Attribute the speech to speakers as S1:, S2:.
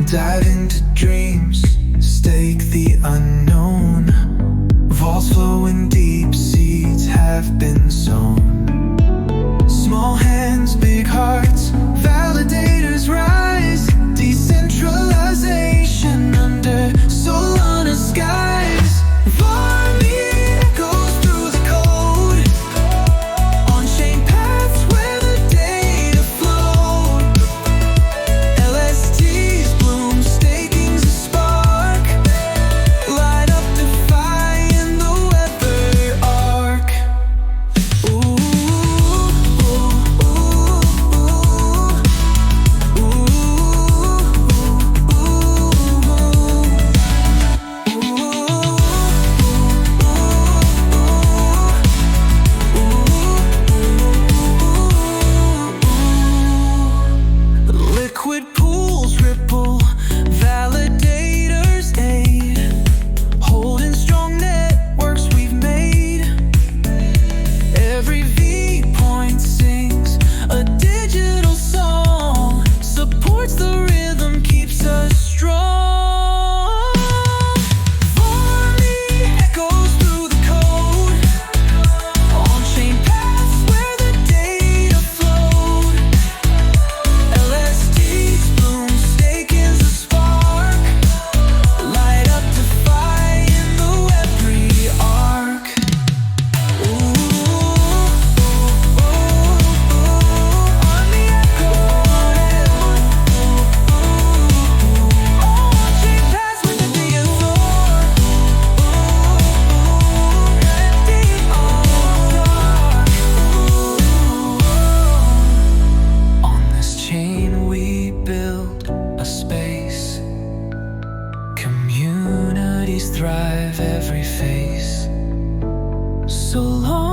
S1: Dive into dreams, stake the unknown. Vaults flowing deep, seeds have been sown. Small hands, big hearts, validators rise. Decentralization under Solana skies. vARMY echoes through the code. On-chain paths where the data flow. LSTs bloom, staking's a spark. Light up defying the weather arc. Liquid pools ripple, validators aid, holding strong networks we've made. Every vPoint sings a digital song, supports the rhythm, keeps us strong. vARMY echoes through the code. On-chain paths where the data flowed. LSTs bloom, staking's a spark. Light up defying the web3 arc. On the echo. On-chain paths with the data flow. On this chain we build a space. Communities thrive every face. So long